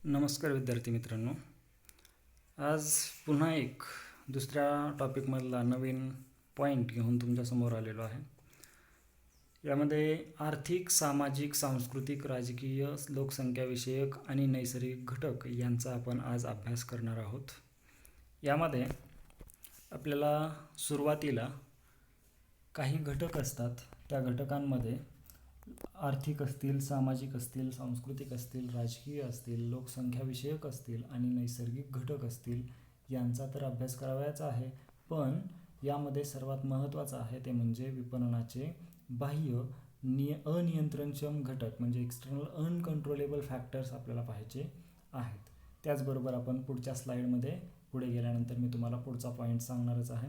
नमस्कार विद्यार्थी मित्रांनो. आज पुन्हा एक दुसऱ्या टॉपिकमधला नवीन पॉईंट घेऊन तुमच्यासमोर आलेलो आहे. यामध्ये आर्थिक, सामाजिक, सांस्कृतिक, राजकीय, लोकसंख्याविषयक आणि नैसर्गिक घटक यांचा आपण आज अभ्यास करणार आहोत. यामध्ये आपल्याला सुरुवातीला काही घटक असतात, त्या घटकांमध्ये आर्थिक असतील, सामाजिक असतील, सांस्कृतिक असतील, राजकीय असतील, लोकसंख्याविषयक असतील आणि नैसर्गिक घटक असतील यांचा तर अभ्यास करावयाचा आहे. पण यामध्ये सर्वात महत्त्वाचं आहे ते म्हणजे विपणनाचे बाह्य अनियंत्रणक्षम घटक म्हणजे एक्सटर्नल अनकंट्रोलेबल फॅक्टर्स आपल्याला पाहायचे आहेत. त्याचबरोबर आपण पुढच्या स्लाईडमध्ये पुढे गेल्यानंतर मी तुम्हाला पुढचा पॉईंट सांगणारच आहे.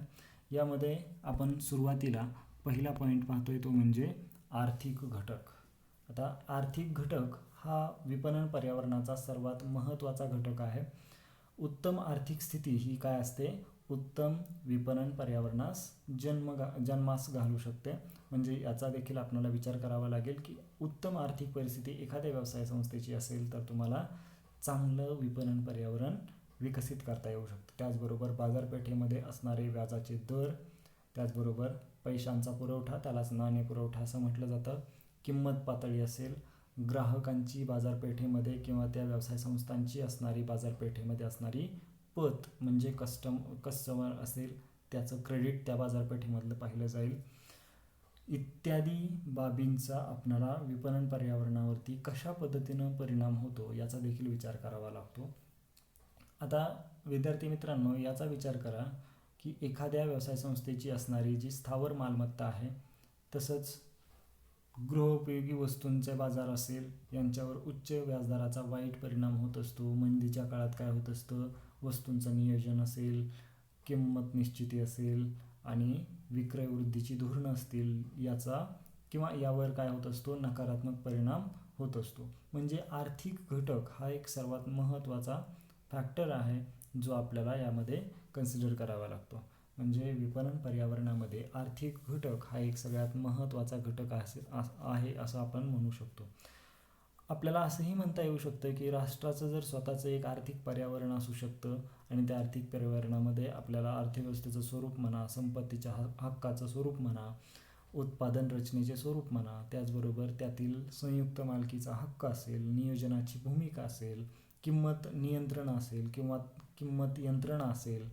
यामध्ये आपण सुरुवातीला पहिला पॉईंट पाहतोय तो म्हणजे आर्थिक घटक. आता आर्थिक घटक हा विपणन पर्यावरणाचा सर्वात महत्त्वाचा घटक आहे. उत्तम आर्थिक स्थिती ही काय असते? उत्तम विपणन पर्यावरणास जन्मास घालू शकते. म्हणजे याचा देखील आपल्याला विचार करावा लागेल की उत्तम आर्थिक परिस्थिती एखाद्या व्यवसाय संस्थेची असेल तर तुम्हाला चांगलं विपणन पर्यावरण विकसित करता येऊ शकतं. त्याचबरोबर बाजारपेठेमध्ये असणारे व्याजाचे दर, त्याचबरोबर पैशांचा पुरवठा, त्यालाच नाणे पुरवठा असं म्हटलं जातं, किंमत पातळी असेल, ग्राहकांची बाजारपेठेमध्ये किंवा त्या व्यवसाय संस्थांची असणारी बाजारपेठेमध्ये असणारी पत म्हणजे कस्टमर असेल त्याचं क्रेडिट त्या बाजारपेठेमधलं पाहिलं जाईल. इत्यादी बाबींचा आपल्याला विपणन पर्यावरणावरती कशा पद्धतीनं परिणाम होतो याचा देखील विचार करावा लागतो. आता विद्यार्थी मित्रांनो, याचा विचार करा की एखाद्या व्यवसाय संस्थेची असणारी जी स्थावर मालमत्ता आहे, तसंच गृहोपयोगी वस्तूंचे बाजार असेल, यांच्यावर उच्च व्याजदराचा वाईट परिणाम होत असतो. मंदीच्या काळात काय होत असतं? वस्तूंचं नियोजन असेल, किंमत निश्चिती असेल आणि विक्रय वृद्धीची धोरणं असतील, याचा किंवा यावर काय होत असतो? नकारात्मक परिणाम होत असतो. म्हणजे आर्थिक घटक हा एक सर्वात महत्त्वाचा फॅक्टर आहे जो आपल्याला यामध्ये कन्सिडर करावा लागतो. म्हणजे विपणन पर्यावरणामध्ये आर्थिक घटक हा एक सगळ्यात महत्त्वाचा घटक आहे असं आपण म्हणू शकतो. आपल्याला असंही म्हणता येऊ शकतं की राष्ट्राचं जर स्वतःचं एक आर्थिक पर्यावरण असू शकतं आणि त्या आर्थिक पर्यावरणामध्ये आपल्याला अर्थव्यवस्थेचं स्वरूप म्हणा, संपत्तीच्या हक्काचं स्वरूप म्हणा, उत्पादन रचनेचे स्वरूप म्हणा, त्याचबरोबर त्यातील संयुक्त मालकीचा हक्क असेल, नियोजनाची भूमिका असेल, किंमत नियंत्रण असेल किंवा किंमत यंत्रणा असेल,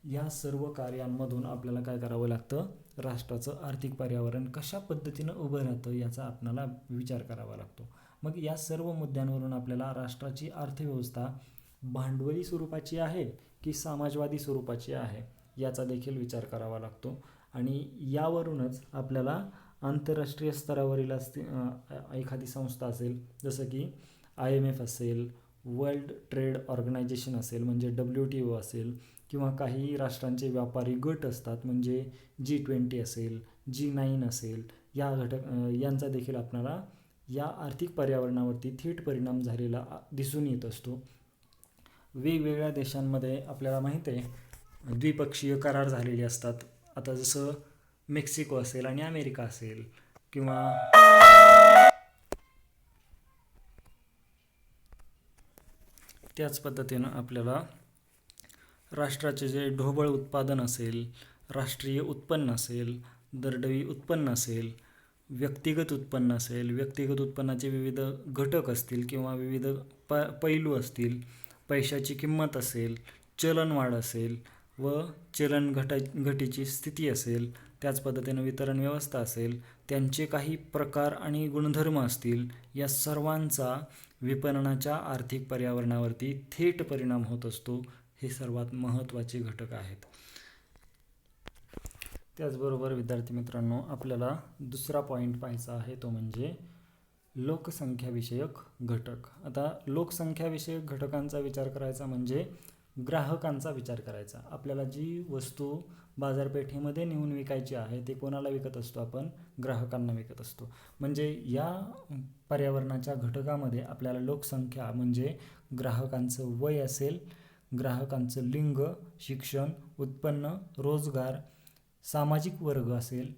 या सर्व कार्यांमधून आपल्याला काय करावं लागतं? राष्ट्राचं आर्थिक पर्यावरण कशा पद्धतीनं उभं राहतं याचा आपल्याला विचार करावा लागतो. मग या सर्व मुद्द्यांवरून आपल्याला राष्ट्राची अर्थव्यवस्था भांडवली स्वरूपाची आहे की समाजवादी स्वरूपाची आहे याचा देखील विचार करावा लागतो. आणि यावरूनच आपल्याला आंतरराष्ट्रीय स्तरावरील एखादी संस्था असेल, जसं की IMF असेल, वर्ल्ड ट्रेड ऑर्गनायझेशन असेल म्हणजे WTO असेल, किंवा काही राष्ट्रांचे व्यापारी गट असतात म्हणजे G20 असेल, G9 असेल, यांचा देखील आपल्याला या आर्थिक पर्यावरणावरती थेट परिणाम झालेला दिसून येत असतो. वेगवेगळ्या देशांमध्ये आपल्याला माहिती आहे द्विपक्षीय करार झालेले असतात. आता जसं मेक्सिको असेल आणि अमेरिका असेल, किंवा त्याच पद्धतीनं आपल्याला राष्ट्राचे जे ढोबळ उत्पादन असेल, राष्ट्रीय उत्पन्न असेल, दरडोई उत्पन्न असेल, व्यक्तिगत उत्पन्न असेल, व्यक्तिगत उत्पन्नाचे विविध घटक असतील किंवा विविध पैलू असतील, पैशाची किंमत असेल, चलनवाढ असेल व चलन घटीची स्थिती असेल, त्याच पद्धतीनं वितरण व्यवस्था असेल, त्यांचे काही प्रकार आणि गुणधर्म असतील, या सर्वांचा विपणनाच्या आर्थिक पर्यावरणावरती थेट परिणाम होत असतो. हे सर्वात महत्त्वाचे घटक आहेत. त्याचबरोबर विद्यार्थी मित्रांनो, आपल्याला दुसरा पॉईंट पाहायचा आहे तो म्हणजे लोकसंख्याविषयक घटक. आता लोकसंख्याविषयक घटकांचा विचार करायचा म्हणजे ग्राहकांचा विचार करायचा. आपल्याला जी वस्तू बाजारपेठेमध्ये नेऊन विकायची आहे ते कोणाला विकत असतो? आपण ग्राहकांना विकत असतो. म्हणजे या पर्यावरणाच्या घटकामध्ये आपल्याला लोकसंख्या म्हणजे ग्राहकांचं वय असेल, ग्राहकांचं लिंग, शिक्षण, उत्पन्न, रोजगार, सामाजिक वर्ग असेल,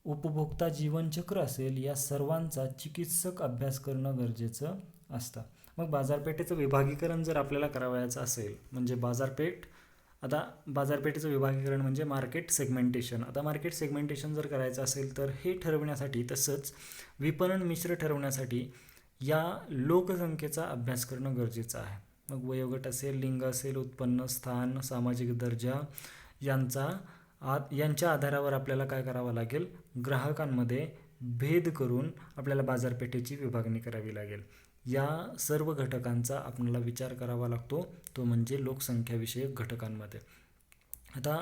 उपभोक्ता जीवनचक्र असेल, या सर्वांचा चिकित्सक अभ्यास करणं गरजेचं असतं. मग बाजारपेठेचं विभागीकरण जर आपल्याला करावयाचं असेल, म्हणजे आता बाजारपेठेचं विभागीकरण म्हणजे मार्केट सेगमेंटेशन. आता मार्केट सेगमेंटेशन जर करायचं असेल तर हे ठरवण्यासाठी, तसंच विपणन मिश्र ठरवण्यासाठी या लोकसंख्येचा अभ्यास करणं गरजेचं आहे. मग वयोगट असेल, लिंग असेल, उत्पन्न, स्थान, सामाजिक दर्जा यांच्या आधारावर आपल्याला काय करावं लागेल, ग्राहकांमध्ये भेद करून आपल्याला बाजारपेठेची विभागणी करावी लागेल. या सर्व घटकांचा आपल्याला विचार करावा लागतो, तो म्हणजे लोकसंख्याविषयक घटकांमध्ये. आता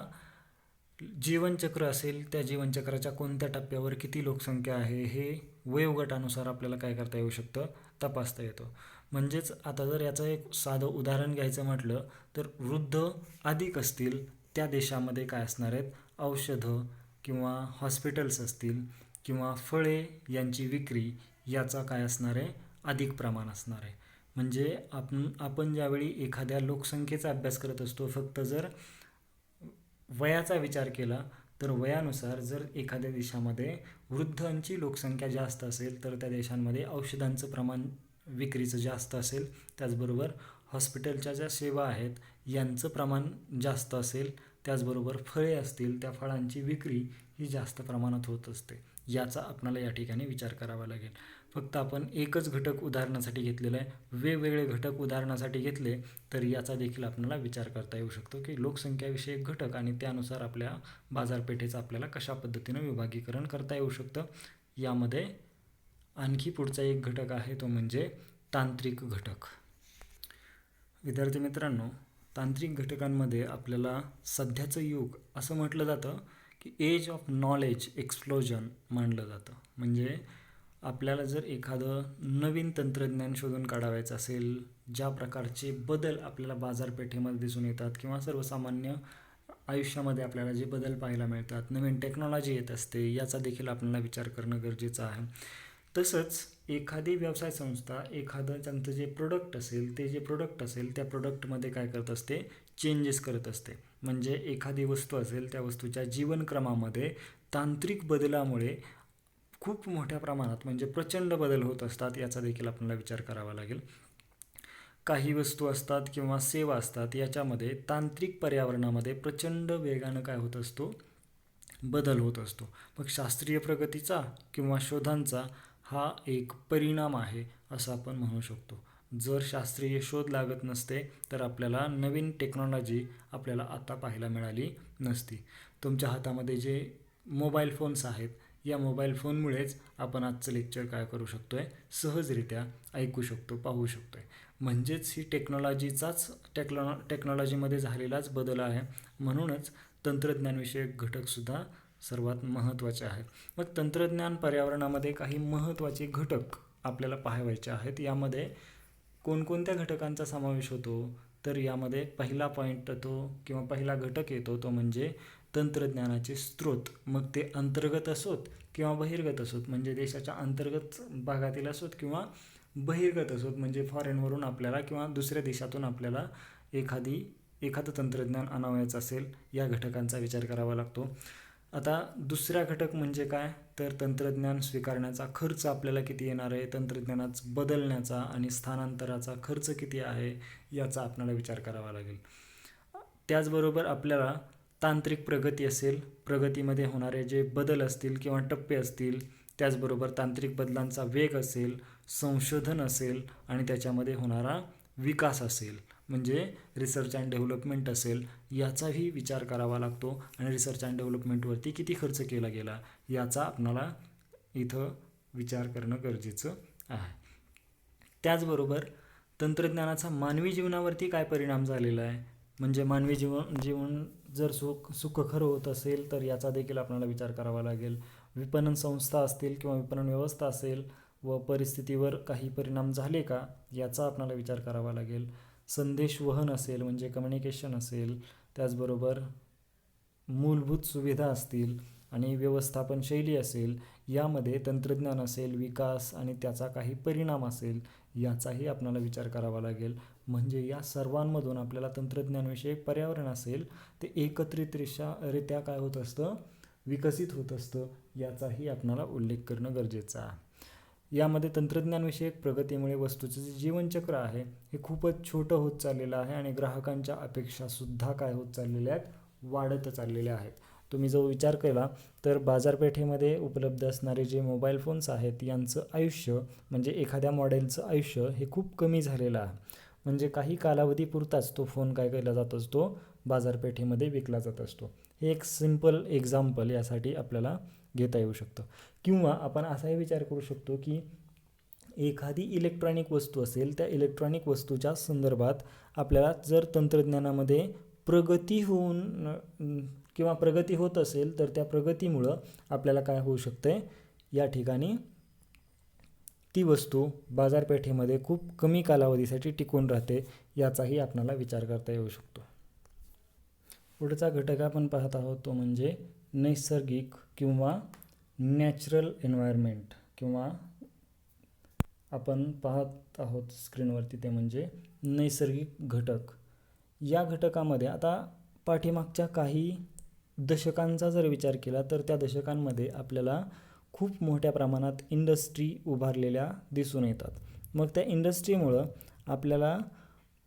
जीवनचक्र असेल, त्या जीवनचक्राच्या कोणत्या टप्प्यावर किती लोकसंख्या आहे हे वयोगटानुसार आपल्याला काय करता येऊ शकतं, तपासता येतं. म्हणजेच आता जर याचं एक साधं उदाहरण घ्यायचं म्हटलं तर वृद्ध अधिक असतील त्या देशामध्ये काय असणार आहेत, औषधं किंवा हॉस्पिटल्स असतील किंवा फळे यांची विक्री याचा काय असणार आहे, अधिक प्रमाण असणार आहे. म्हणजे आपण ज्यावेळी एखाद्या लोकसंख्येचा अभ्यास करत असतो, फक्त जर वयाचा विचार केला तर वयानुसार जर एखाद्या देशामध्ये वृद्धांची लोकसंख्या जास्त असेल तर त्या देशांमध्ये औषधांचं प्रमाण विक्रीचं जास्त असेल. त्याचबरोबर हॉस्पिटलच्या ज्या सेवा आहेत यांचं प्रमाण जास्त असेल. त्याचबरोबर फळे असतील, त्या फळांची विक्री ही जास्त प्रमाणात होत असते. याचा आपल्याला या ठिकाणी विचार करावा लागेल. फक्त आपण एकच घटक उदाहरणासाठी घेतलेला आहे. वेगवेगळे घटक उदाहरणासाठी घेतले तर याचा देखील आपल्याला विचार करता येऊ शकतो की लोकसंख्याविषयक घटक आणि त्यानुसार आपल्या बाजारपेठेचं आपल्याला कशा पद्धतीनं विभागीकरण करता येऊ शकतं. यामध्ये आणखी पुढचा एक घटक आहे, तो म्हणजे तांत्रिक घटक. विद्यार्थी मित्रांनो, तांत्रिक घटकांमध्ये आपल्याला सध्याचं युग असं म्हटलं जातं की एज ऑफ नॉलेज एक्सप्लोजन मानलं जातं. म्हणजे आपल्याला जर एखादं नवीन तंत्रज्ञान शोधून काढावायचं असेल, ज्या प्रकारचे बदल आपल्याला बाजारपेठेमध्ये दिसून येतात किंवा सर्वसामान्य आयुष्यामध्ये आपल्याला जे बदल पाहायला मिळतात, नवीन टेक्नॉलॉजी येत असते, याचा देखील आपल्याला विचार करणं गरजेचं आहे. तसंच एखादी व्यवसाय संस्था एखादं त्यांचं जे प्रोडक्ट असेल त्या प्रोडक्टमध्ये काय करत असते, चेंजेस करत असते. म्हणजे एखादी वस्तू असेल, त्या वस्तूच्या जीवनक्रमामध्ये तांत्रिक बदलामुळे खूप मोठ्या प्रमाणात म्हणजे प्रचंड बदल होत असतात. याचा देखील आपल्याला विचार करावा लागेल. काही वस्तू असतात किंवा सेवा असतात, याच्यामध्ये तांत्रिक पर्यावरणामध्ये प्रचंड वेगानं काय होत असतो, बदल होत असतो. मग शास्त्रीय प्रगतीचा किंवा शोधांचा हा एक परिणाम आहे असं आपण म्हणू शकतो. जर शास्त्रीय शोध लागत नसते तर आपल्याला नवीन टेक्नॉलॉजी आपल्याला आता पाहायला मिळाली नसती. तुमच्या हातामध्ये जे मोबाईल फोन्स आहेत, या मोबाईल फोनमुळेच आपण आजचं लेक्चर काय करू शकतो आहे, सहजरित्या ऐकू शकतो, पाहू शकतो आहे. म्हणजेच ही टेक्नॉलॉजीमध्ये झालेलाच बदल आहे. म्हणूनच तंत्रज्ञानविषयक घटकसुद्धा सर्वात महत्त्वाचे आहेत. मग तंत्रज्ञान पर्यावरणामध्ये काही महत्त्वाचे घटक आपल्याला पाहायचे आहेत. यामध्ये कोणकोणत्या घटकांचा समावेश होतो, तर यामध्ये पहिला पॉईंट किंवा पहिला घटक येतो तो म्हणजे तंत्रज्ञानाचे स्रोत. मग ते अंतर्गत असोत किंवा बहिर्गत असोत, म्हणजे देशाच्या अंतर्गत भागातील असोत किंवा बहिर्गत असोत, म्हणजे फॉरेनवरून आपल्याला किंवा दुसऱ्या देशातून आपल्याला एखादं तंत्रज्ञान आणावयाचं असेल, या घटकांचा विचार करावा लागतो. आता दुसरा घटक म्हणजे काय, तर तंत्रज्ञान स्वीकारण्याचा खर्च आपल्याला किती येणार आहे, तंत्रज्ञानात बदलण्याचा आणि स्थानांतराचा खर्च किती आहे, याचा आपल्याला विचार करावा लागेल. त्याचबरोबर आपल्याला तांत्रिक प्रगती असेल, प्रगतीमध्ये होणारे जे बदल असतील किंवा टप्पे असतील, त्याचबरोबर तांत्रिक बदलांचा वेग असेल, संशोधन असेल आणि त्याच्यामध्ये होणारा विकास असेल, म्हणजे रिसर्च अँड डेव्हलपमेंट असेल, याचाही विचार करावा लागतो. आणि रिसर्च अँड डेव्हलपमेंटवरती किती खर्च केला गेला याचा आपल्याला इथं विचार करणं गरजेचं आहे. त्याचबरोबर तंत्रज्ञानाचा मानवी जीवनावरती काय परिणाम झालेला आहे, म्हणजे मानवी जीवन जर सुखकर होत असेल तर याचा देखील आपल्याला विचार करावा लागेल. विपणन संस्था असतील किंवा विपणन व्यवस्था असेल व परिस्थितीवर काही परिणाम झाले का, याचा आपल्याला विचार करावा लागेल. संदेश वहन असेल म्हणजे कम्युनिकेशन असेल, त्याचबरोबर मूलभूत सुविधा असतील आणि व्यवस्थापन शैली असेल, यामध्ये तंत्रज्ञान असेल, विकास आणि त्याचा काही परिणाम असेल, याचाही आपल्याला विचार करावा लागेल. म्हणजे या सर्वांमधून आपल्याला तंत्रज्ञानविषयी पर्यावरण असेल ते एकत्रितरित्या काय होत असतं, विकसित होत असतं, याचाही आपल्याला उल्लेख करणं गरजेचं आहे. यामध्ये तंत्रज्ञानविषयक प्रगतीमुळे वस्तूचं जे जीवनचक्र आहे हे खूपच छोटं होत चाललेलं आहे आणि ग्राहकांच्या अपेक्षासुद्धा काय होत चाललेल्या आहेत, वाढत चाललेल्या आहेत. तुम्ही जो विचार केला तर बाजारपेठेमध्ये उपलब्ध असणारे जे मोबाईल फोन्स आहेत यांचं आयुष्य म्हणजे एखाद्या मॉडेलचं आयुष्य हे खूप कमी झालेलं आहे. म्हणजे काही कालावधीपुरताच तो फोन काय केला जात असतो, बाजारपेठेमध्ये विकला जात असतो. हे एक सिंपल एक्झाम्पल यासाठी आपल्याला घेता येऊ शकतं. किंवा आपण असाही विचार करू शकतो की एखादी इलेक्ट्रॉनिक वस्तू असेल, त्या इलेक्ट्रॉनिक वस्तूच्या संदर्भात आपल्याला जर तंत्रज्ञानामध्ये प्रगती किंवा प्रगती होत असेल तर त्या प्रगतीमुळं आपल्याला काय होऊ शकते, या ठिकाणी ती वस्तू बाजारपेठेमध्ये खूप कमी कालावधीसाठी टिकून राहते, याचाही आपल्याला विचार करता येऊ शकतो. पुढचा घटक आपण पाहत आहोत तो म्हणजे नैसर्गिक किंवा नॅचरल एन्व्हायरमेंट, किंवा आपण पाहत आहोत स्क्रीनवरती ते म्हणजे नैसर्गिक घटक. या घटकामध्ये आता पाठीमागच्या काही दशकांचा जर विचार केला तर त्या दशकांमध्ये आपल्याला खूप मोठ्या प्रमाणात इंडस्ट्री उभारलेल्या दिसून येतात. मग त्या इंडस्ट्रीमुळं आपल्याला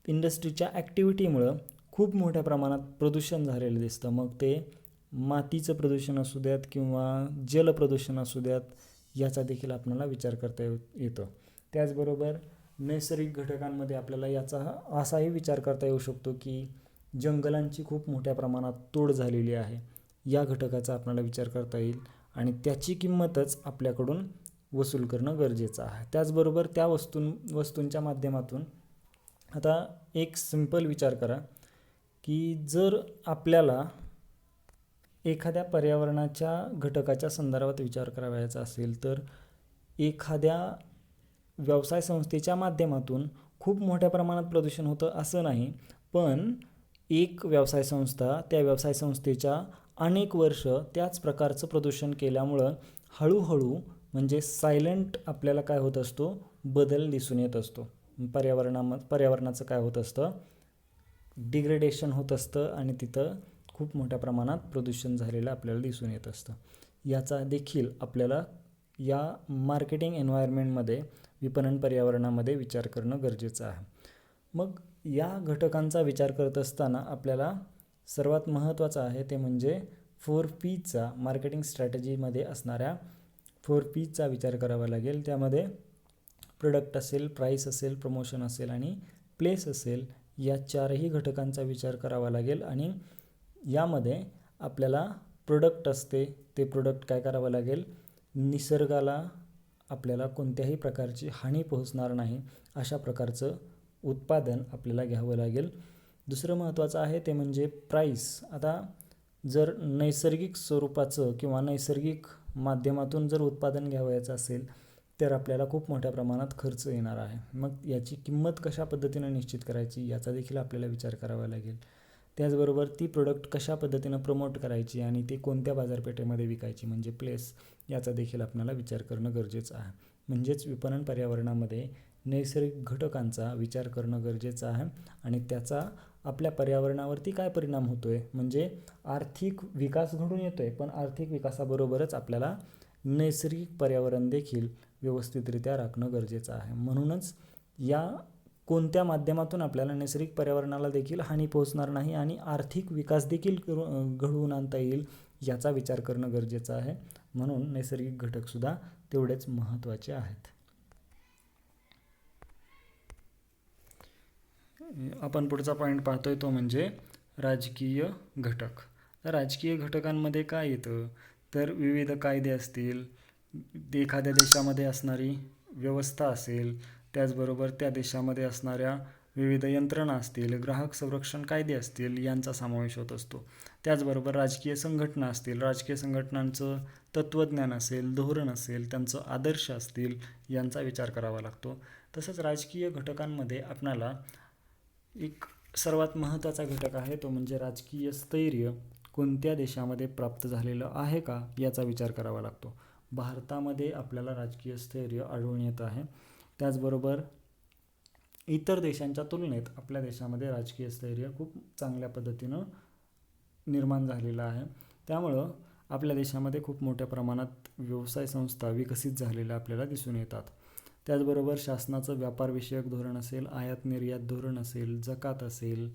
इंडस्ट्रीच्या ॲक्टिव्हिटीमुळं खूप मोठ्या प्रमाणात प्रदूषण झालेलं दिसतं. मग ते मातीचं प्रदूषण असू द्यात किंवा जलप्रदूषण असू द्यात, याचा देखील आपल्याला विचार करता येतो. त्याचबरोबर नैसर्गिक घटकांमध्ये आपल्याला याचा असाही विचार करता येऊ शकतो की जंगलांची खूप मोठ्या प्रमाणात तोड झालेली आहे. या घटकाचा आपल्याला विचार करता येईल आणि त्याची किंमतच आपल्याकडून वसूल करणं गरजेचं आहे. त्याचबरोबर त्या वस्तूंच्या माध्यमातून आता एक सिंपल विचार करा की जर आपल्याला एखाद्या पर्यावरणाच्या घटकाच्या संदर्भात विचार करावयाचा असेल तर एखाद्या व्यवसाय संस्थेच्या माध्यमातून खूप मोठ्या प्रमाणात प्रदूषण होतं असं नाही, पण एक व्यवसाय संस्था त्या व्यवसाय संस्थेच्या अनेक वर्ष त्याच प्रकारचं प्रदूषण केल्यामुळं हळूहळू म्हणजे सायलेंट आपल्याला काय होत असतो, बदल दिसून येत असतो. पर्यावरणाचं काय होत असतं, डिग्रेडेशन होत असतं आणि तिथं खूप मोठ्या प्रमाणात प्रदूषण झालेलं आपल्याला दिसून येत असतं. याचा देखील आपल्याला या मार्केटिंग एन्व्हायरमेंटमध्ये, विपणन पर्यावरणामध्ये विचार करणं गरजेचं आहे. मग या घटकांचा विचार करत असताना आपल्याला सर्वात महत्त्वाचं आहे ते म्हणजे 4Pचा मार्केटिंग स्ट्रॅटेजीमध्ये असणाऱ्या 4Pचा विचार करावा लागेल. त्यामध्ये प्रोडक्ट असेल, प्राईस असेल, प्रमोशन असेल आणि प्लेस असेल, या चारही घटकांचा विचार करावा लागेल. आणि यामध्ये आपल्याला प्रोडक्ट असते ते प्रोडक्ट काय करावं लागेल, निसर्गाला आपल्याला कोणत्याही प्रकारची हानी पोहोचणार नाही अशा प्रकारचं उत्पादन आपल्याला घ्यावं लागेल. दुसरं महत्त्वाचं आहे ते म्हणजे प्राईस. आता जर नैसर्गिक स्वरूपाचं किंवा नैसर्गिक माध्यमातून जर उत्पादन घ्यावयाचं असेल तर आपल्याला खूप मोठ्या प्रमाणात खर्च येणार आहे. मग याची किंमत कशा पद्धतीनं निश्चित करायची याचा देखील आपल्याला विचार करावा लागेल. त्याचबरोबर ती प्रोडक्ट कशा पद्धतीनं प्रमोट करायची आणि ते कोणत्या बाजारपेठेमध्ये विकायची म्हणजे प्लेस, याचा देखील आपल्याला विचार करणं गरजेचं आहे. म्हणजेच विपणन पर्यावरणामध्ये नैसर्गिक घटकांचा विचार करणं गरजेचं आहे आणि त्याचा आपल्या पर्यावरणावरती काय परिणाम होतो आहे, म्हणजे आर्थिक विकास घडून येतो आहे, पण आर्थिक विकासाबरोबरच आपल्याला नैसर्गिक पर्यावरण देखील व्यवस्थितरित्या राखणं गरजेचं आहे. म्हणूनच या कोणत्या माध्यमातून आपल्याला नैसर्गिक पर्यावरणाला देखील हानी पोहोचणार नाही आणि आर्थिक विकास देखील घडवून आणता येईल याचा विचार करणं गरजेचं आहे. म्हणून नैसर्गिक घटकसुद्धा तेवढेच महत्त्वाचे आहेत. आपण पुढचा पॉईंट पाहतोय तो म्हणजे राजकीय घटक. तर राजकीय घटकांमध्ये काय येतं तर विविध कायदे असतील, एखाद्या देशामध्ये असणारी व्यवस्था असेल, त्याचबरोबर त्या देशामध्ये असणाऱ्या विविध यंत्रणा असतील, ग्राहक संरक्षण कायदे असतील यांचा समावेश होत असतो. त्याचबरोबर राजकीय संघटना असतील, राजकीय संघटनांचं तत्त्वज्ञान असेल, धोरण असेल, त्यांचं आदर्श असतील यांचा विचार करावा लागतो. तसंच राजकीय घटकांमध्ये आपल्याला एक सर्वात महत्त्वाचा घटक आहे तो म्हणजे राजकीय स्थैर्य कोणत्या देशामध्ये प्राप्त झालेलं आहे का याचा विचार करावा लागतो. भारतामध्ये आपल्याला राजकीय स्थैर्य आढळून येत आहे. त्याचबरोबर इतर देशांच्या तुलनेत आपल्या देशामध्ये राजकीय स्थैर्य खूप चांगल्या पद्धतीनं निर्माण झालेलं आहे. त्यामुळं आपल्या देशामध्ये खूप मोठ्या प्रमाणात व्यवसाय संस्था विकसित झालेल्या आपल्याला दिसून येतात. त्याचबरोबर शासनाचं व्यापारविषयक धोरण असेल, आयात निर्यात धोरण असेल, जकात असेल,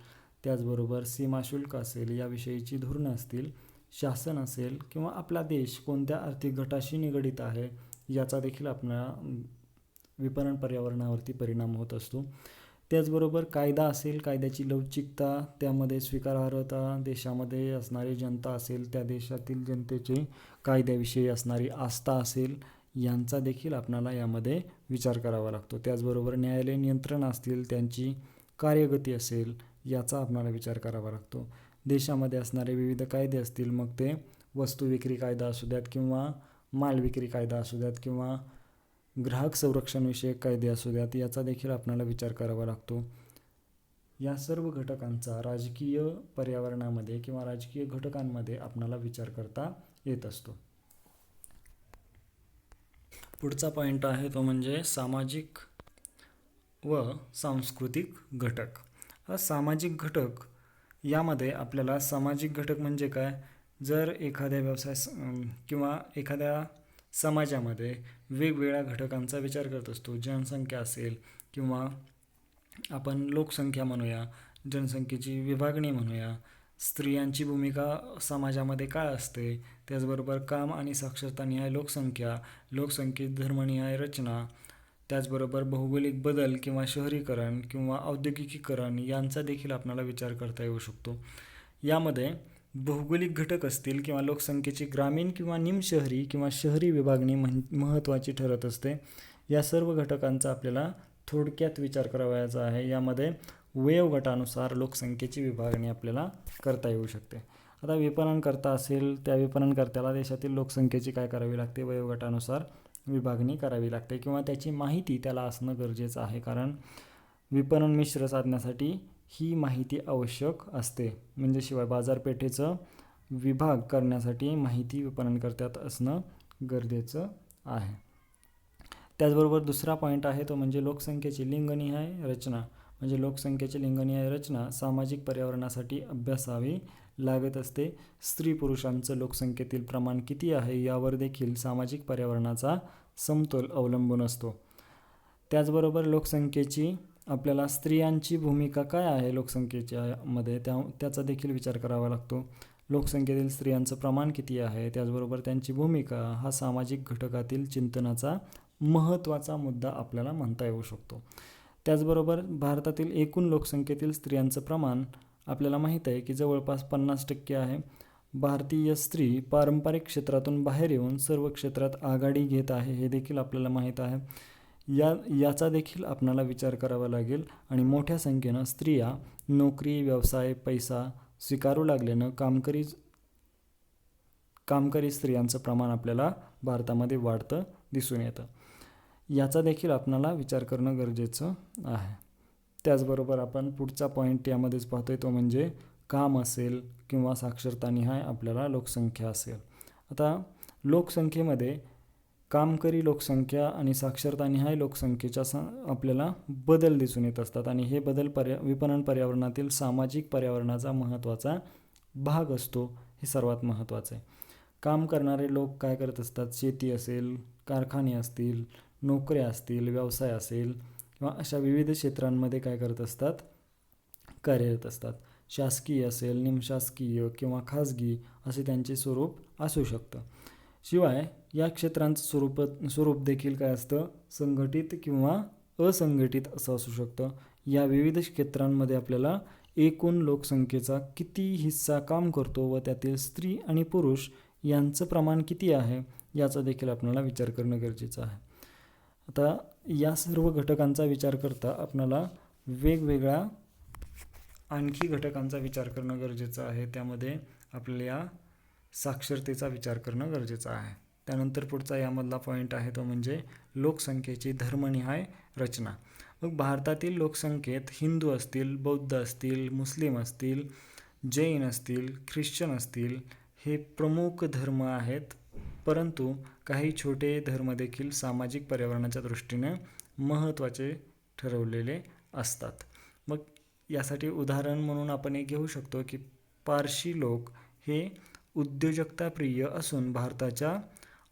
त्याचबरोबर सीमाशुल्क असेल, याविषयीची धोरणं असतील, शासन असेल किंवा आपला देश कोणत्या आर्थिक गटाशी निगडित आहे याचा देखील आपल्या विपणन पर्यावरणावरती परिणाम होत असतो. त्याचबरोबर कायदा असेल, कायद्याची लवचिकता, त्यामध्ये स्वीकारार्हता, देशामध्ये असणारी जनता असेल, त्या देशातील जनतेची कायद्याविषयी असणारी आस्था असेल, यांचा देखील आपल्याला यामध्ये विचार करावा लागतो. त्याचबरोबर न्यायालयीन यंत्रणा असतील, त्यांची कार्यगती असेल, याचा आपल्याला विचार करावा लागतो. देशामध्ये असणारे विविध कायदे असतील, मग ते वस्तू विक्री कायदा असू द्यात किंवा माल विक्री कायदा असू द्यात किंवा ग्राहक संरक्षण विषयक कायदे असू द्यात, याचा देखील आपल्याला विचार करावा लागतो. या सर्व घटकांचा राजकीय पर्यावरणामध्ये किंवा राजकीय घटकांमध्ये आपल्याला विचार करता येत असतो. पुढचा पॉईंट आहे तो म्हणजे सामाजिक व सांस्कृतिक घटक. सामाजिक घटक यामध्ये आपल्याला सामाजिक घटक म्हणजे काय, जर एखाद्या व्यवसाय किंवा एखाद्या समाजामध्ये वेगवेगळ्या घटकांचा विचार करत असतो, जनसंख्या असेल किंवा आपण लोकसंख्या म्हणूया, जनसंख्येची विभागणी म्हणूया, स्त्रियांची भूमिका समाजामध्ये काय असते, त्याचबरोबर काम आणि साक्षरतानिहाय लोकसंख्या, लोकसंख्येत धर्मनिहाय रचना, त्याचबरोबर भौगोलिक बदल किंवा शहरीकरण किंवा औद्योगिकीकरण यांचा देखील आपल्याला विचार करता येऊ शकतो. यामध्ये भौगोलिक घटक असतील किंवा लोकसंख्येची ग्रामीण किंवा निमशहरी किंवा शहरी विभागणी महत्त्वाची ठरत असते. या सर्व घटकांचा आपल्याला थोडक्यात विचार करावयाचा आहे. यामध्ये वयोगटानुसार लोकसंख्येची विभागणी आपल्याला करता येऊ शकते. आता विपणनकर्ता असेल, त्या विपणनकर्त्याला देशातील लोकसंख्येची काय करावी लागते, वयोगटानुसार विभागणी करावी लागते किंवा त्याची माहिती त्याला असणं गरजेचं आहे, कारण विपणन मिश्र साधण्यासाठी ही माहिती आवश्यक असते. म्हणजे शिवाय बाजारपेठेचं विभाग करण्यासाठी माहिती विपणनकर्त्यात असणं गरजेचं आहे. त्याचबरोबर दुसरा पॉईंट आहे तो म्हणजे लोकसंख्येची लिंगनिहाय रचना. म्हणजे लोकसंख्येची लिंगनिहाय रचना सामाजिक पर्यावरणासाठी अभ्यासावी लागत असते. स्त्री पुरुषांचं लोकसंख्येतील प्रमाण किती आहे यावर देखील सामाजिक पर्यावरणाचा समतोल अवलंबून असतो. त्याचबरोबर लोकसंख्येची आपल्याला स्त्रियांची भूमिका काय आहे लोकसंख्येच्या मध्ये त्याचा देखील विचार करावा लागतो. लोकसंख्येतील स्त्रियांचं प्रमाण किती आहे, त्याचबरोबर त्यांची भूमिका, हा सामाजिक घटकातील चिंतनाचा महत्त्वाचा मुद्दा आपल्याला म्हणता येऊ शकतो. त्याचबरोबर भारतातील एकूण लोकसंख्येतील स्त्रियांचं प्रमाण आपल्याला माहीत आहे की जवळपास 50% आहे. भारतीय स्त्री पारंपरिक क्षेत्रातून बाहेर येऊन सर्व क्षेत्रात आघाडी घेत आहे, हे देखील आपल्याला माहीत आहे. याचा देखील आपल्याला विचार करावा लागेल आणि मोठ्या संख्येनं स्त्रिया नोकरी, व्यवसाय, पैसा स्वीकारू लागल्यानं कामकरी स्त्रियांचं प्रमाण आपल्याला भारतामध्ये वाढतं दिसून येतं. याचा देखील आपल्याला विचार करणं गरजेचं आहे. त्याचबरोबर आपण पुढचा पॉईंट यामध्येच पाहतोय तो म्हणजे काम असेल किंवा साक्षरतानिहाय आपल्याला लोकसंख्या असेल. आता लोकसंख्येमध्ये कामकरी लोकसंख्या आणि साक्षरतानिहाय लोकसंख्येच्या आपल्याला बदल दिसून येत असतात आणि हे बदल विपणन पर्यावरणातील सामाजिक पर्यावरणाचा महत्त्वाचा भाग असतो. हे सर्वात महत्त्वाचं आहे. काम करणारे लोक काय करत असतात, शेती असेल, कारखाने असतील, नोकऱ्या असतील, व्यवसाय असेल किंवा अशा विविध क्षेत्रांमध्ये काय करत असतात, कार्यरत असतात. शासकीय असेल, निमशासकीय किंवा खाजगी असे त्यांचे स्वरूप असू शकतं. शिवाय या क्षेत्रांचं स्वरूप देखील काय असतं, संघटित किंवा असंघटित असं असू शकतं. या विविध क्षेत्रांमध्ये आपल्याला एकूण लोकसंख्येचा किती हिस्सा काम करतो व त्यातील स्त्री आणि पुरुष यांचं प्रमाण किती आहे याचा देखील आपल्याला विचार करणं गरजेचं आहे. आता या सर्व घटकांचा विचार करता आपल्याला वेगवेगळ्या आणखी घटकांचा विचार करणं गरजेचं आहे. त्यामध्ये आपल्याला साक्षरतेचा विचार करणं गरजेचं आहे. त्यानंतर पुढचा यामधला पॉईंट आहे तो म्हणजे लोकसंख्येची धर्मनिहाय रचना. मग भारतातील लोकसंख्येत हिंदू असतील, बौद्ध असतील, मुस्लिम असतील, जैन असतील, ख्रिश्चन असतील, हे प्रमुख धर्म आहेत. परंतु काही छोटे धर्म देखील सामाजिक पर्यावरणाच्या दृष्टीने महत्त्वाचे ठरवलेले असतात. मग यासाठी उदाहरण म्हणून आपण एक घेऊ शकतो की पारशी लोक हे उद्योजकता प्रिय असून भारताच्या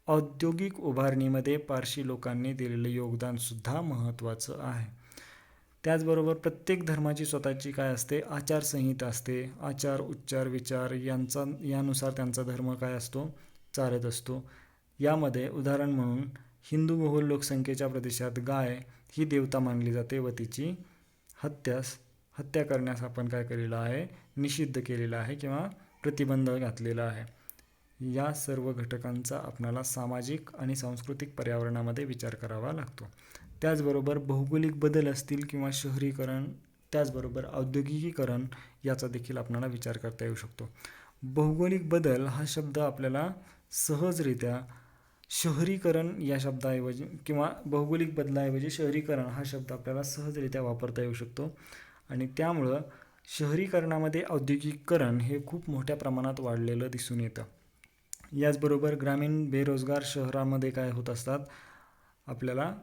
औद्योगिक उभारणीमध्ये पारशी लोकांनी दिलेले योगदानसुद्धा महत्त्वाचं आहे. त्याचबरोबर प्रत्येक धर्माची स्वतःची काय असते, आचारसंहिता असते. आचार, उच्चार, विचार यानुसार त्यांचा धर्म काय असतो, चालत असतो. यामध्ये उदाहरण म्हणून हिंदू बहुल लोकसंख्येच्या प्रदेशात गाय ही देवता मानली जाते व तिची हत्या करण्यास आपण काय केलेलं आहे, निषिद्ध केलेलं आहे किंवा प्रतिबंध घातलेला आहे. या सर्व घटकांचा आपल्याला सामाजिक आणि सांस्कृतिक पर्यावरणामध्ये विचार करावा लागतो. त्याचबरोबर भौगोलिक बदल असतील किंवा शहरीकरण, त्याचबरोबर औद्योगिकीकरण याचा देखील आपल्याला विचार करता येऊ शकतो. भौगोलिक बदल हा शब्द आपल्याला सहजरित्या शहरीकरण या शब्दाऐवजी किंवा भौगोलिक बदलाऐवजी शहरीकरण हा शब्द आपल्याला सहजरित्या वापरता येऊ शकतो. आणि त्यामुळं शहरीकरणामध्ये औद्योगिकीकरण हे खूप मोठ्या प्रमाणात वाढलेलं दिसून येतं. याचबरोबर ग्रामीण बेरोजगार शहरामध्ये काय होत असतात, आपल्याला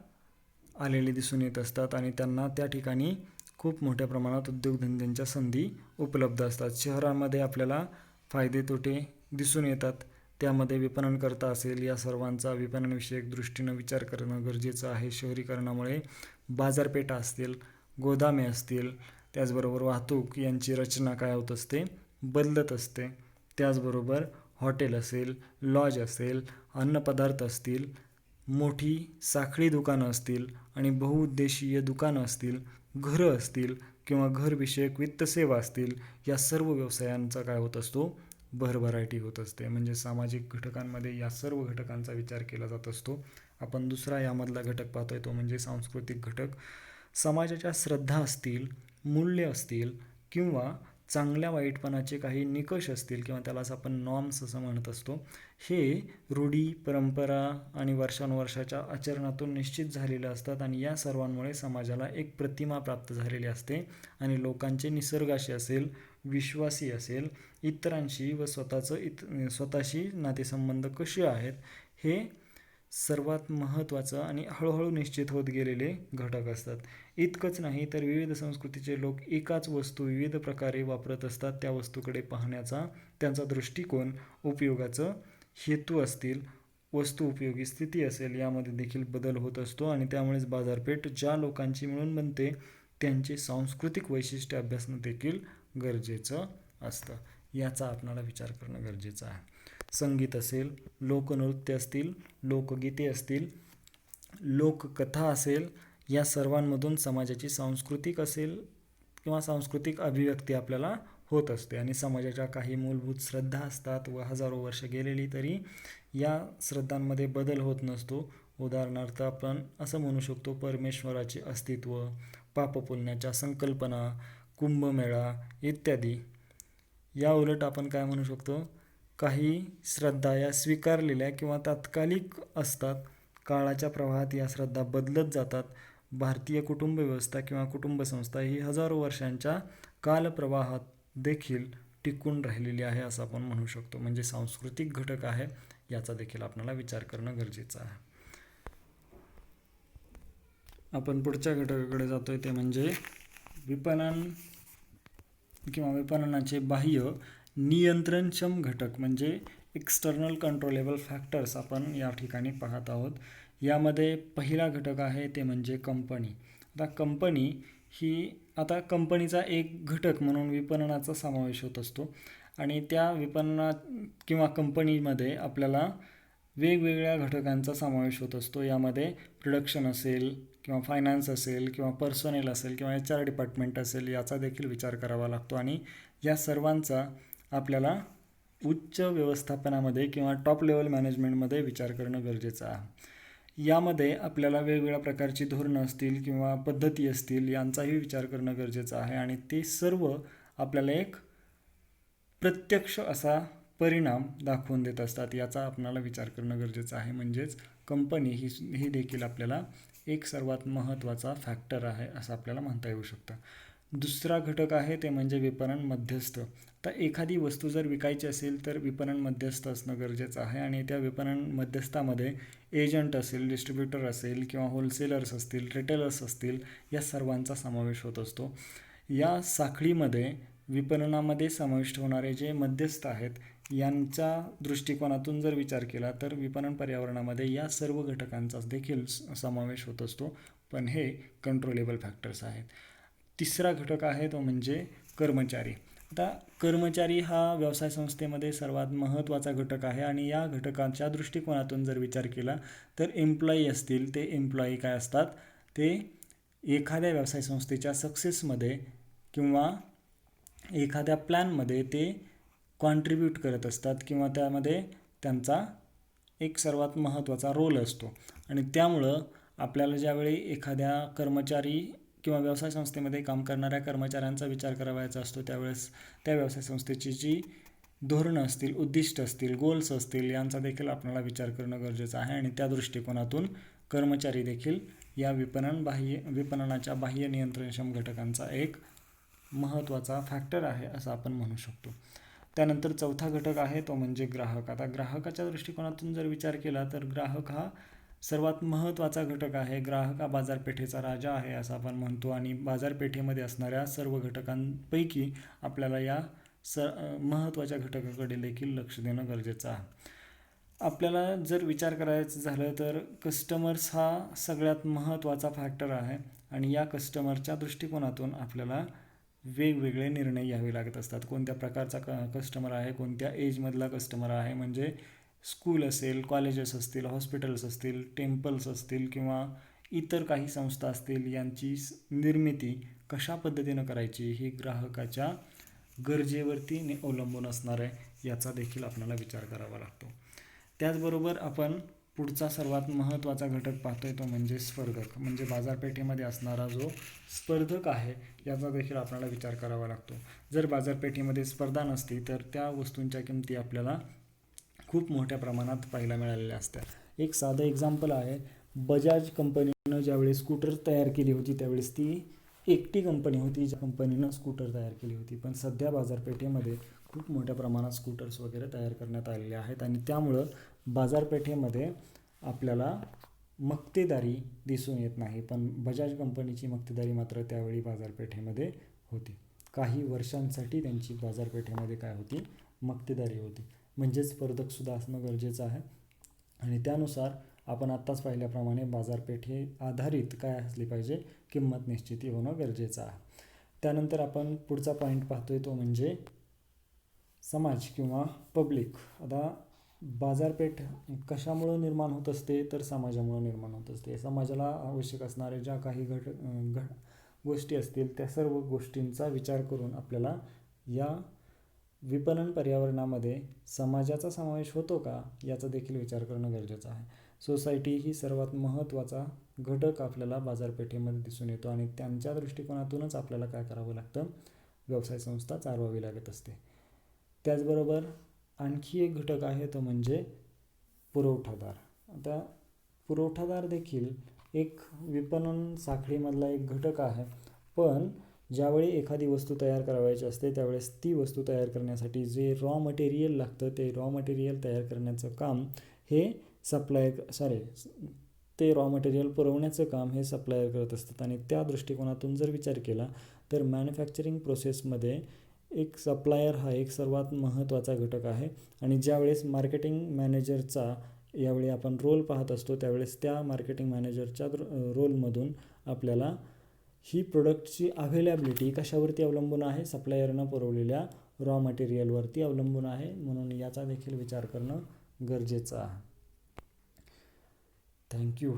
आलेले दिसून येत असतात आणि त्यांना त्या ठिकाणी खूप मोठ्या प्रमाणात उद्योगधंद्यांच्या संधी उपलब्ध असतात. शहरांमध्ये आपल्याला फायदे तोटे दिसून येतात. त्यामध्ये विपणनकर्ता असेल, या सर्वांचा विपणनविषयक दृष्टीनं विचार करणं गरजेचं आहे. शहरीकरणामुळे बाजारपेठा असतील, गोदामे असतील, त्याचबरोबर वाहतूक यांची रचना काय होत असते, बदलत असते. त्याचबरोबर हॉटेल असेल, लॉज असेल, अन्नपदार्थ असतील, मोठी साखळी दुकानं असतील आणि बहुउद्देशीय दुकानं असतील, घरं असतील किंवा घरविषयक वित्तसेवा असतील, या सर्व व्यवसायांचा काय होत असतो, भरभराटी होत असते. म्हणजे सामाजिक घटकांमध्ये या सर्व घटकांचा विचार केला जात असतो. आपण दुसरा यामधला घटक पाहतोय तो म्हणजे सांस्कृतिक घटक. समाजाच्या श्रद्धा असतील, मूल्य असतील किंवा चांगल्या वाईटपणाचे काही निकष असतील किंवा त्यालाच आपण नॉर्म्स असं म्हणत असतो, हे रूढी, परंपरा आणि वर्षानुवर्षाच्या आचरणातून निश्चित झालेले असतात आणि या सर्वांमुळे समाजाला एक प्रतिमा प्राप्त झालेली असते आणि लोकांचे निसर्गाशी असेल, विश्वासी असेल, इतरांशी व स्वतःशी नातेसंबंध कसे आहेत हे सर्वात महत्त्वाचं आणि हळूहळू निश्चित होत गेलेले घटक असतात. इतकंच नाही तर विविध संस्कृतीचे लोक एकाच वस्तू विविध प्रकारे वापरत असतात. त्या वस्तूकडे पाहण्याचा त्यांचा दृष्टिकोन, उपयोगाचं हेतू असतील, वस्तू उपयोगी स्थिती असेल, यामध्ये देखील बदल होत असतो आणि त्यामुळेच बाजारपेठ ज्या लोकांची मिळून बनते त्यांचे सांस्कृतिक वैशिष्ट्य अभ्यासणं देखील गरजेचं असतं. याचा आपल्याला विचार करणं गरजेचं आहे. संगीत असेल, लोकनृत्य असतील, लोकगीते असतील, लोककथा असेल, या सर्वांमधून समाजाची सांस्कृतिक असेल किंवा सांस्कृतिक अभिव्यक्ती आपल्याला होत असते आणि समाजाच्या काही मूलभूत श्रद्धा असतात व हजारो वर्ष गेलेली तरी या श्रद्धांमध्ये बदल होत नसतो. उदाहरणार्थ आपण असं म्हणू शकतो, परमेश्वराचे अस्तित्व, पापपुण्याच्या संकल्पना, कुंभमेळा इत्यादी. या उलट आपण काय म्हणू शकतो, काही श्रद्धा या स्वीकारलेल्या किंवा तात्कालिक असतात. काळाच्या प्रवाहात या श्रद्धा बदलत जातात. भारतीय कुटुंब व्यवस्था किंवा कुटुंब संस्था ही हजारो वर्षांच्या कालप्रवाहात देखील टिकून राहिलेली आहे असं आपण म्हणू शकतो. म्हणजे सांस्कृतिक घटक आहे, याचा देखील आपल्याला विचार करणं गरजेचं आहे. आपण पुढच्या घटकाकडे जातोय ते म्हणजे विपणन किंवा विपणनाचे बाह्य नियंत्रणक्षम घटक म्हणजे एक्सटर्नल कंट्रोलेबल फॅक्टर्स आपण या ठिकाणी पाहत आहोत. यामध्ये पहिला घटक आहे ते म्हणजे कंपनी. आता कंपनीचा एक घटक म्हणून विपणनाचा समावेश होत असतो आणि त्या विपणनात किंवा कंपनीमध्ये आपल्याला वेगवेगळ्या घटकांचा समावेश होत असतो. यामध्ये प्रोडक्शन असेल किंवा फायनान्स असेल किंवा पर्सनल असेल किंवा HR डिपार्टमेंट असेल, याचा देखील विचार करावा लागतो आणि या सर्वांचा आपल्याला उच्च व्यवस्थापनामध्ये किंवा टॉप लेवल मॅनेजमेंटमध्ये विचार करणं गरजेचं आहे. यामध्ये आपल्याला वेगवेगळ्या प्रकारची धोरणं असतील किंवा पद्धती असतील यांचाही विचार करणं गरजेचं आहे आणि ते सर्व आपल्याला एक प्रत्यक्ष असा परिणाम दाखवून देत असतात. याचा आपल्याला विचार करणं गरजेचं आहे. म्हणजेच कंपनी ही देखील आपल्याला एक सर्वात महत्त्वाचा फॅक्टर आहे असं आपल्याला म्हणता येऊ शकतं. दुसरा घटक आहे ते म्हणजे विपणन मध्यस्थ. तर एखादी वस्तू जर विकायची असेल तर विपणन मध्यस्थ असणं गरजेचं आहे आणि त्या विपणन मध्यस्थामध्ये एजंट असेल, डिस्ट्रीब्युटर असेल किंवा होलसेलर्स असतील, रिटेलर्स असतील, या सर्वांचा समावेश होत असतो. या साखळीमध्ये विपणनामध्ये समाविष्ट होणारे जे मध्यस्थ आहेत यांच्या दृष्टिकोनातून जर विचार केला तर विपणन पर्यावरणामध्ये या सर्व घटकांचा देखील समावेश होत असतो, पण हे कंट्रोलेबल फॅक्टर्स आहेत. तिसरा घटक आहे तो म्हणजे कर्मचारी. आता कर्मचारी हा व्यवसाय संस्थेमध्ये सर्वात महत्त्वाचा घटक आहे आणि या घटकांच्या दृष्टिकोनातून जर विचार केला तर एम्प्लॉई असतील, ते एम्प्लॉई काय असतात, ते एखाद्या व्यवसाय संस्थेच्या सक्सेसमध्ये किंवा एखाद्या प्लॅनमध्ये ते कॉन्ट्रीब्यूट करत असतात किंवा त्यामध्ये त्यांचा एक सर्वात महत्त्वाचा रोल असतो. आणि त्यामुळं आपल्याला ज्यावेळी एखाद्या कर्मचारी किंवा व्यवसाय संस्थेमध्ये काम करणाऱ्या कर्मचाऱ्यांचा विचार करायचा असतो त्यावेळेस त्या व्यवसाय संस्थेची जी धोरणं असतील, उद्दिष्ट असतील, गोल्स असतील यांचा देखील आपल्याला विचार करणं गरजेचं आहे. आणि त्या दृष्टिकोनातून कर्मचारी देखील या विपणनाच्या बाह्य नियंत्रणक्षम घटकांचा एक महत्त्वाचा फॅक्टर आहे असं आपण म्हणू शकतो. त्यानंतर चौथा घटक आहे तो म्हणजे ग्राहक. आता ग्राहकाच्या दृष्टिकोनातून जर विचार केला तर ग्राहक हा सर्वात महत्त्वाचा घटक आहे. ग्राहक हा बाजारपेठेचा राजा आहे असं आपण म्हणतो आणि बाजारपेठेमध्ये असणाऱ्या सर्व घटकांपैकी आपल्याला या महत्त्वाच्या घटकाकडे देखील लक्ष देणं गरजेचं आहे. आपल्याला जर विचार करायचं झालं तर कस्टमर्स हा सगळ्यात महत्त्वाचा फॅक्टर आहे आणि या कस्टमरच्या दृष्टिकोनातून आपल्याला वेगवेगळे निर्णय घ्यावे लागत असतात. कोणत्या प्रकारचा कस्टमर आहे, कोणत्या एजमधला कस्टमर आहे, म्हणजे स्कूल असेल, कॉलेजेस असतील, हॉस्पिटल्स असतील, टेम्पल्स असतील किंवा इतर काही संस्था असतील, यांची निर्मिती कशा पद्धतीनं करायची ही ग्राहकाच्या गरजेवरती अवलंबून असणार आहे, याचा देखील आपल्याला विचार करावा लागतो. त्याचबरोबर आपण पुढचा सर्वात महत्त्वाचा घटक पाहतोय तो म्हणजे स्पर्धक. म्हणजे बाजारपेठेमध्ये असणारा जो स्पर्धक आहे याचा देखील आपल्याला विचार करावा लागतो. जर बाजारपेठेमध्ये स्पर्धा नसती तर त्या वस्तूंच्या किमती आपल्याला खूप मोठ्या प्रमाणात पाहायला मिळालेल्या असत्या. एक साधं एक्झाम्पल आहे, बजाज कंपनीनं ज्यावेळेस स्कूटर तयार केली होती त्यावेळेस ती एकटी कंपनी होती ज्या कंपनीनं स्कूटर तयार केली होती, पण सध्या बाजारपेठेमध्ये खूप मोठ्या प्रमाणात स्कूटर्स वगैरे तयार करण्यात आलेले आहेत आणि त्यामुळं बाजारपेठेमध्ये आपल्याला मक्तेदारी दिसून येत नाही, पण बजाज कंपनीची मक्तेदारी मात्र त्यावेळी बाजारपेठेमध्ये होती. काही वर्षांसाठी त्यांची बाजारपेठेमध्ये काय होती, मक्तेदारी होती. म्हणजेच स्पर्धकसुद्धा असणं गरजेचं आहे आणि त्यानुसार आपण आत्ताच पाहिल्याप्रमाणे बाजारपेठे आधारित काय असली पाहिजे, किंमत निश्चिती होणं गरजेचं आहे. त्यानंतर आपण पुढचा पॉईंट पाहतोय तो म्हणजे समाज किंवा पब्लिक. आता बाजारपेठ कशामुळं निर्माण होत असते तर समाजामुळं निर्माण होत असते. समाजाला आवश्यक असणाऱ्या ज्या काही गोष्टी असतील त्या सर्व गोष्टींचा विचार करून आपल्याला या विपणन पर्यावरणामध्ये समाजाचा समावेश होतो का याचा देखील विचार करणं गरजेचं आहे. सोसायटी ही सर्वात महत्त्वाचा घटक आपल्याला बाजारपेठेमध्ये दिसून येतो आणि त्यांच्या दृष्टिकोनातूनच आपल्याला काय करावं लागतं, व्यवसाय संस्था चालवावी लागत असते. त्याचबरोबर आणखी एक घटक आहे तो म्हणजे पुरवठादार. आता पुरवठादार देखील एक विपणन साखळीमधला एक घटक आहे, पण ज्यावेळी एखादी वस्तू तयार करायची असते त्यावेळेस ती वस्तू तयार करण्यासाठी जे रॉ मटेरियल लागतं ते रॉ मटेरियल तयार करण्याचं काम हे ते रॉ मटेरियल पुरवण्याचं काम हे सप्लायर करत असतात आणि त्या दृष्टिकोनातून जर विचार केला तर मॅन्युफॅक्चरिंग प्रोसेसमध्ये एक सप्लायर हा एक सर्वात महत्त्वाचा घटक आहे. आणि ज्यावेळेस मार्केटिंग मॅनेजरचा यावेळी आपण रोल पाहत असतो त्यावेळेस त्या मार्केटिंग मॅनेजरच्या रोलमधून आपल्याला ही प्रोडक्टची अवेलेबिलिटी कशावरती अवलंबून आहे, सप्लायरनं पुरवलेल्या रॉ मटेरियलवरती अवलंबून आहे, म्हणून याचा देखील विचार करणं गरजेचं आहे. थँक्यू.